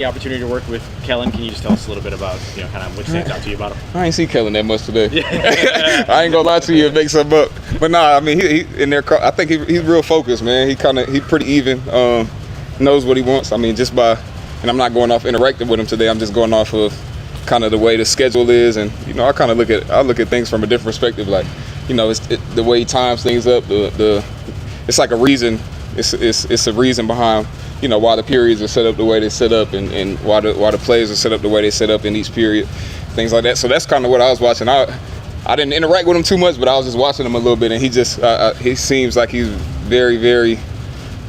The opportunity to work with Kellen, can you just tell us a little bit about, kind of what stands out to you about him? I ain't see Kellen that much today. I ain't gonna lie to you and make something up. But nah, I mean, he in there. I think he's real focused, man. He pretty even. Knows what he wants. I mean, just by, and I'm not going off interacting with him today. I'm just going off of kind of the way the schedule is, and I kind of look at things from a different perspective. Like, it's the way he times things up. It's like a reason. It's a reason behind. Why the periods are set up the way they set up, and why the plays are set up the way they set up in each period, things like that. So that's kind of what I was watching. I didn't interact with him too much, but I was just watching him a little bit, and he seems like he's very, very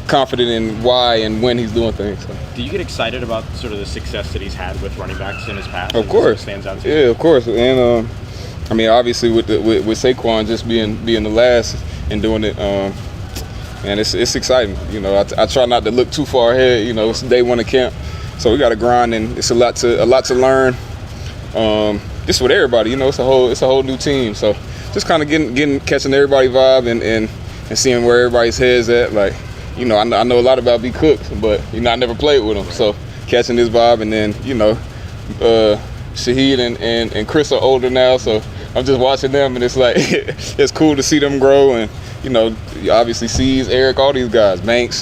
confident in why and when he's doing things. So. Do you get excited about sort of the success that he's had with running backs in his past? Of course, stands out to you? Yeah, of course, and I mean, obviously with Saquon just being the last and doing it. And it's exciting. I try not to look too far ahead. It's day one of camp, so we got to grind, and it's a lot to learn. Just with everybody, it's a whole new team. So just kind of catching everybody vibe and seeing where everybody's heads at. Like, I know a lot about B. Cook, but I never played with him, so catching his vibe, and then Shaheed and Chris are older now, so I'm just watching them, and it's like it's cool to see them grow. And obviously C's, Eric, all these guys, Banks,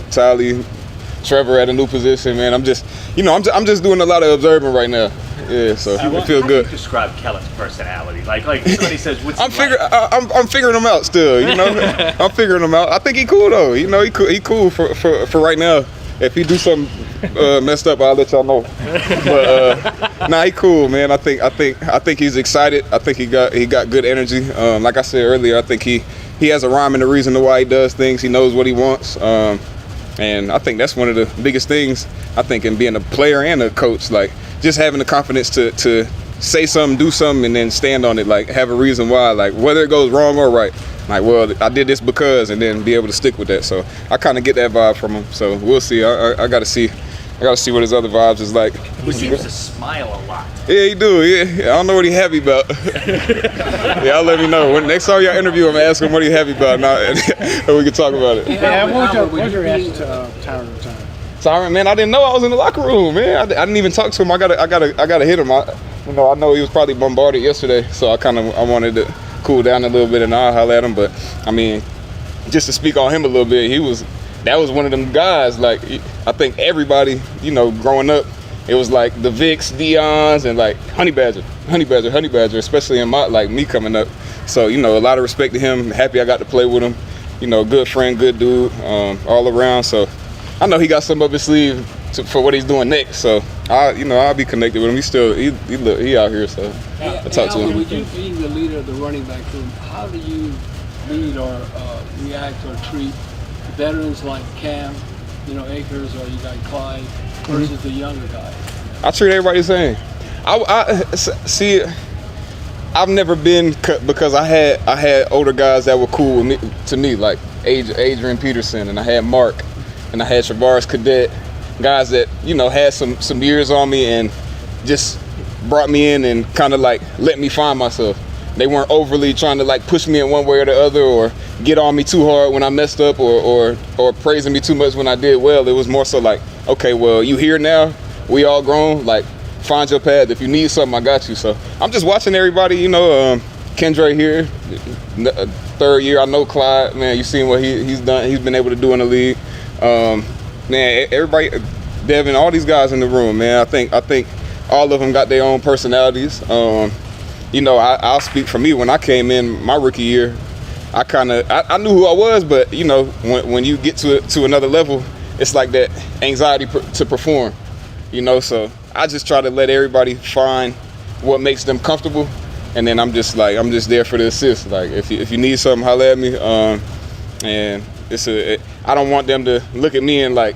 Tally, Trevor at a new position, man. I'm just doing a lot of observing right now. Yeah, so I feel good. How do you describe Kellen's personality? Like somebody says, what's I'm figuring him out still. I'm figuring him out. I think he cool though. He cool for right now. If he do something messed up, I'll let y'all know. But nah, he cool, man. I think he's excited. I think he got good energy. Like I said earlier, I think he has a rhyme and a reason to why he does things. He knows what he wants, and I think that's one of the biggest things. I think in being a player and a coach, like just having the confidence to say something, do something, and then stand on it. Like have a reason why, like whether it goes wrong or right. Like, well, I did this because, and then be able to stick with that. So I kind of get that vibe from him. So we'll see. I got to see what his other vibes is like. He seems to smile a lot. Yeah, he do. Yeah, I don't know what he happy about. Yeah, I'll let me know. Next time y'all interview him, ask him what he happy about, and we can talk about it. Yeah, what was your reaction to Tyrann return? Tyrann, man, I didn't know I was in the locker room, man. I didn't even talk to him. I gotta hit him. I know he was probably bombarded yesterday, so I wanted to cool down a little bit and I'll holler at him. But I mean, just to speak on him a little bit, that was one of them guys. Like I think everybody, growing up, it was like the Vicks, Dion's, and like Honey Badger, especially in me coming up. So a lot of respect to him. Happy I got to play with him. Good friend, good dude, all around. So I know he got something up his sleeve for what he's doing next. So I'll be connected with him. He out here. So I talk to him. With you being the leader of the running back room, how do you lead or react or treat veterans like Cam, Akers, or you got Clyde versus the younger guys? I treat everybody the same. I see. I've never been because I had older guys that were cool to me, like Adrian Peterson, and I had Mark, and I had Travaris Cadet, guys that had some years on me and just brought me in and kind of like let me find myself. They weren't overly trying to like push me in one way or the other, or get on me too hard when I messed up, or praising me too much when I did well. It was more so like, okay, well, you here now, we all grown, like find your path. If you need something, I got you. So I'm just watching everybody, Kendra here, third year. I know Clyde, man, you seen what he's done. He's been able to do in the league. Man, everybody, Devin, all these guys in the room, man, I think all of them got their own personalities. I'll speak for me. When I came in my rookie year, I knew who I was, but when you get to another level, it's like that anxiety to perform. So I just try to let everybody find what makes them comfortable, and then I'm just there for the assist. Like if you need something, holler at me. And I don't want them to look at me and like,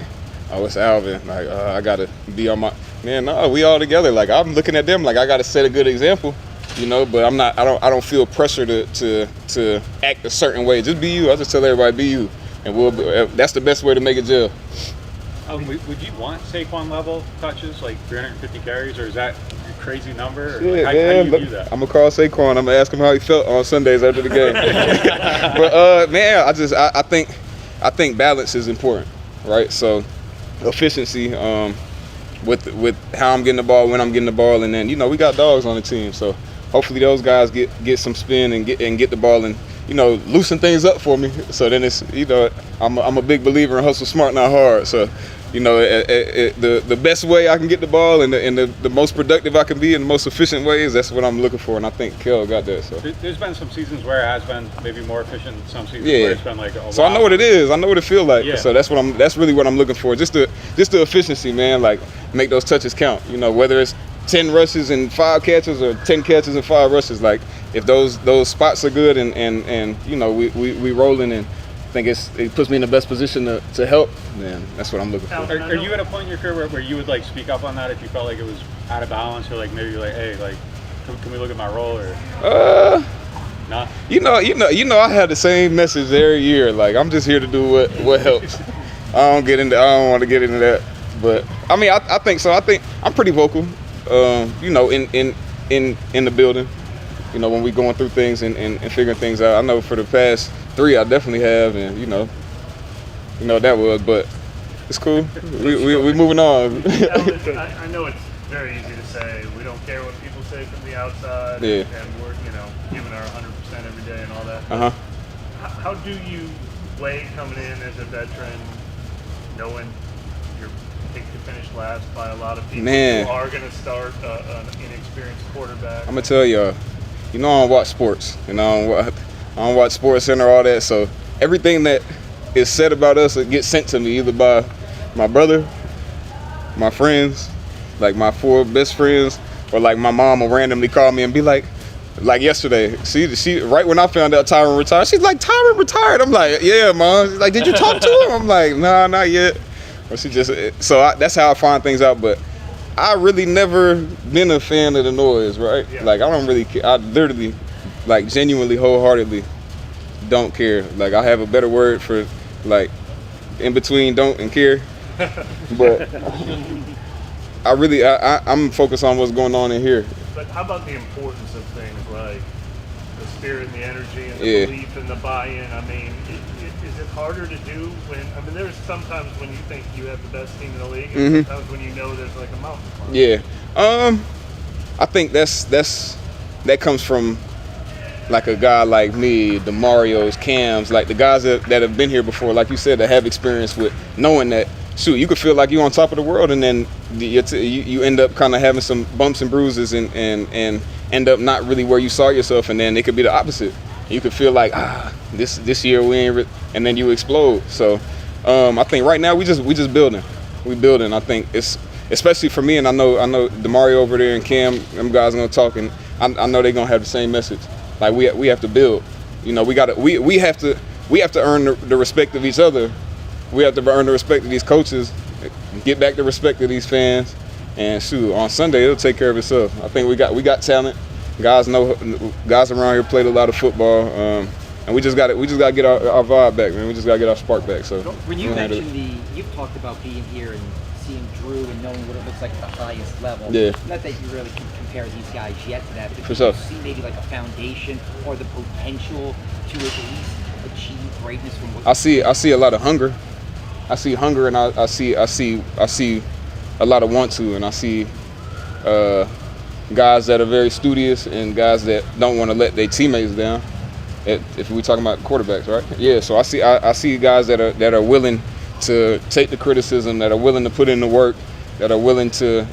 oh, it's Alvin. Like I gotta be on my man. No, we all together. Like I'm looking at them like I gotta set a good example. But I'm not. I don't feel pressure to act a certain way. Just be you. I just tell everybody be you, and that's the best way to make it gel. Would you want Saquon level touches, like 350 carries, or is that a crazy number? Or Yeah, how man. do you view that? I'm gonna call Saquon. I'm gonna ask him how he felt on Sundays after the game. But man, I think balance is important, right? So efficiency. with how I'm getting the ball, when I'm getting the ball, and then we got dogs on the team, so hopefully those guys get some spin and get the ball and loosen things up for me. So then it's I'm a big believer in hustle smart, not hard. So the best way I can get the ball and the most productive I can be in the most efficient ways, that's what I'm looking for, and I think Kel got that. So there's been some seasons where it has been maybe more efficient, some seasons yeah. where it's been like so I know what it is. I know what it feels like. Yeah. So that's really what I'm looking for. Just the efficiency, man. Like make those touches count. Whether it's 10 rushes and 5 catches or 10 catches and 5 rushes. Like if those spots are good and we rolling, and I think it puts me in the best position to help, man. That's what I'm looking for. Are you at a point in your career where you would like speak up on that if you felt like it was out of balance, or like maybe you're like, hey, like can we look at my role, or nah? I have the same message every year. Like I'm just here to do what helps. I don't want to get into that, but I mean I think so. I think I'm pretty vocal. In the building, when we going through things and figuring things out. I know for the past 3 I definitely have, and that was, but it's cool. We moving on. I know it's very easy to say we don't care what people say from the outside, yeah. and we're giving our 100% every day and all that. How do you weigh coming in as a veteran, knowing you're picked to finish last by a lot of people who are going to start an inexperienced quarterback? I'm gonna tell y'all, I don't watch sports, I don't watch Sports Center, all that. So everything that is said about us, it gets sent to me either by my brother, my friends, like my 4 best friends, or like my mom will randomly call me and be like yesterday, she right when I found out Tyrann retired, she's like, Tyrann retired. I'm like, yeah, Mom. She's like, did you talk to him? I'm like, nah, not yet. Or that's how I find things out. But I really never been a fan of the noise, right? Yeah. Like I don't really care. I literally, like genuinely, wholeheartedly don't care. Like I have a better word for like in between don't and care. But I'm focused on what's going on in here. But how about the importance of things like the spirit and the energy and the belief and the buy-in? I mean, is it harder to do when, there's sometimes when you think you have the best team in the league, and sometimes when there's like a mountain climb. Yeah. I think that comes from like a guy like me, the Marios, Cams, like the guys that have been here before, like you said, that have experience with knowing that, shoot, you could feel like you're on top of the world, and then you end up kind of having some bumps and bruises and end up not really where you saw yourself, and then it could be the opposite. You could feel like this year we ain't, and then you explode. So I think right now we just building. We building. I think it's especially for me, and I know DeMario over there and Cam, them guys are gonna talk, and I know they're gonna have the same message. Like we have to build. We have to earn the respect of each other. We have to earn the respect of these coaches, get back the respect of these fans, and shoot, on Sunday it'll take care of itself. I think we got talent. Guys around here played a lot of football, and we just got to get our vibe back, man. We just got to get our spark back. So when you mentioned you've talked about being here and seeing Drew and knowing what it looks like at the highest level. Yeah. Not that you really can compare these guys yet to that, but for if sure. you see maybe like a foundation or the potential to at least achieve greatness from what I see a lot of hunger. I see hunger, and I see a lot of want to, and I see guys that are very studious and guys that don't want to let their teammates down. If we're talking about quarterbacks, right? Yeah. So I see guys that are willing to take the criticism, that are willing to put in the work, that are willing to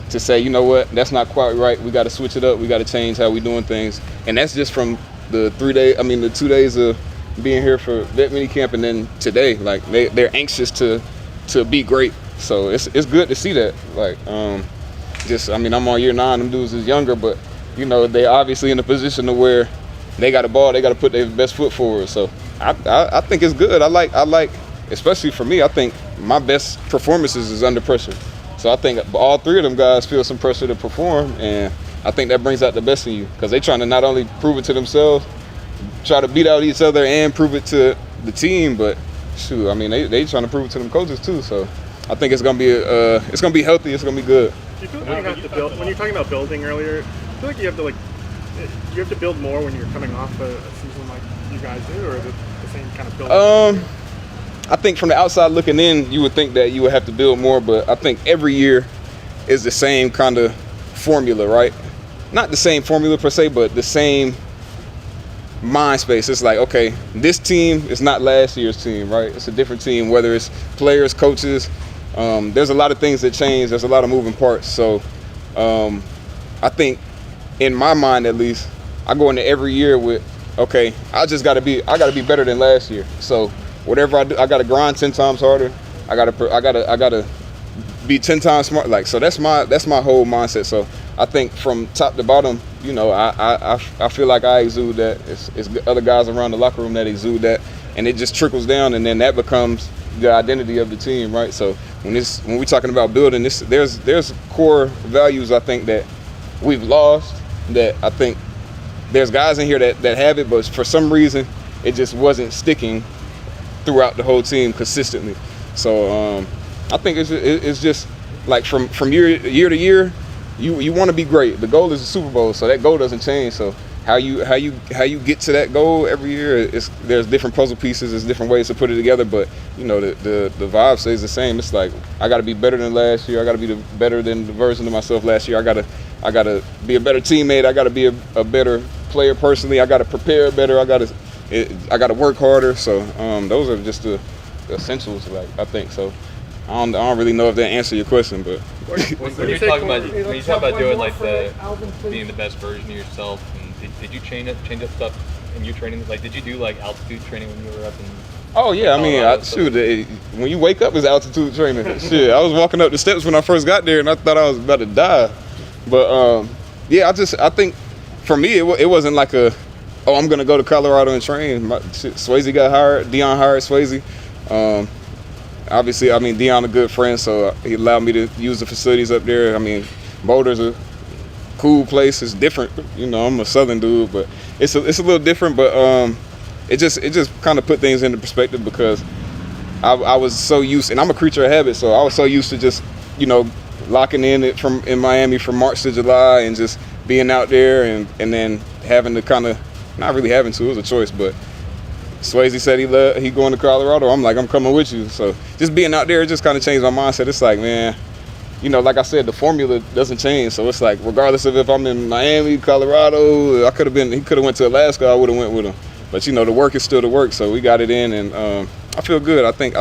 say, you know what, that's not quite right. We got to switch it up. We got to change how we doing things, and that's just from the 2 days of being here for vet mini camp, and then today, like they're anxious to be great. So it's good to see that. Like I'm on year 9. Them dudes is younger, but they obviously in a position to where they got a ball. They got to put their best foot forward. So I think it's good. I like, especially for me. I think my best performances is under pressure. So I think all 3 of them guys feel some pressure to perform, and I think that brings out the best in you, because they're trying to not only prove it to themselves, try to beat out each other and prove it to the team, but shoot, they trying to prove it to them coaches too. So I think it's gonna be healthy. It's gonna be good. Do you feel like you have to build, when you're talking about building earlier, I feel like you have to build more when you're coming off a season like you guys do, or is it the same kind of building? I think from the outside looking in, you would think that you would have to build more, but I think every year is the same kind of formula, right? Not the same formula per se, but the same mind space. It's like, okay, this team is not last year's team, right? It's a different team, whether it's players, coaches. There's a lot of things that change. There's a lot of moving parts. So I think in my mind, at least, I go into every year with, okay, I gotta be better than last year. So whatever I do, I gotta grind 10 times harder. I gotta be 10 times smart. Like, so that's my whole mindset. So I think from top to bottom, you know, I feel like I exude that. It's other guys around the locker room that exude that, and it just trickles down, and then that becomes the identity of the team, right? So when we're talking about building this, there's core values I think that we've lost, that I think there's guys in here that have it, but for some reason it just wasn't sticking throughout the whole team consistently. So I think it's just like from year to year, you want to be great. The goal is the Super Bowl, so that goal doesn't change. So how you get to that goal every year, there's different puzzle pieces, there's different ways to put it together, but you know the vibe stays the same. It's like I got to be better than last year. I got to be better than the version of myself last year. I got to be a better teammate. I got to be a better player personally. I got to prepare better. I got to work harder. So those are just the essentials, like, I think. So I don't really know if that answers your question, but when you talk about doing like being the best version of yourself, and did you change up stuff in your training? Like, did you do like altitude training when you were up in? Oh yeah, I mean, when you wake up is altitude training. Shit, I was walking up the steps when I first got there, and I thought I was about to die. But yeah, I think for me it wasn't like I'm gonna go to Colorado and train. Swayze got hired, Dion hired Swayze. Obviously, I mean, Dion a good friend, so he allowed me to use the facilities up there. I mean, Boulder's a cool place. It's different, you know. I'm a Southern dude, but it's a little different. But it just kind of put things into perspective, because I was so used, and I'm a creature of habit, so I was so used to just, you know, locking in Miami from March to July, and just being out there, and then having to kind of, not really having to, it was a choice, but Swayze said he going to Colorado. I'm like, I'm coming with you. So just being out there, it just kind of changed my mindset. It's like, man, you know, like I said, the formula doesn't change. So it's like, regardless of if I'm in Miami, Colorado, he could have went to Alaska, I would have went with him. But you know, the work is still the work. So we got it in, and I feel good. I think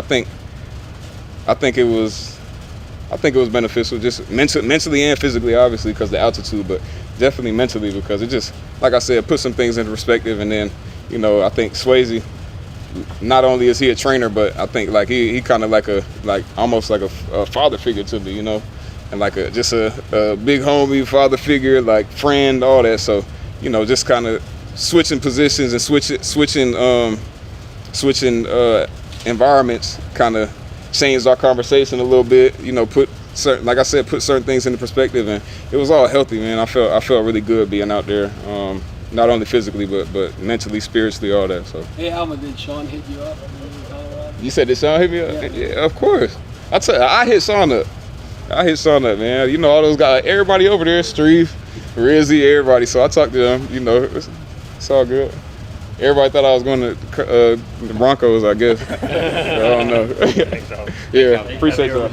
it was beneficial, just mentally and physically, obviously, because the altitude, but definitely mentally, because it just, like I said, put some things into perspective. And then, you know, I think Swayze, not only is he a trainer, but I think like he kind of like almost like a father figure to me, you know, and like just a big homie, father figure, like friend, all that. So, you know, just kind of switching positions and switching environments kind of changed our conversation a little bit. You know, put certain things into perspective, and it was all healthy, man. I felt really good being out there. Not only physically, but mentally, spiritually, all that. So. Hey, Alvin, did Sean hit you up in Colorado? You said, did Sean hit me up? Yeah, of course. I hit Sean up. Man. You know, all those guys, everybody over there, Streef, Rizzy, everybody. So I talked to them. You know, it's all good. Everybody thought I was going to the Broncos, I guess. I don't know. Thanks, Alvin. Yeah, appreciate you.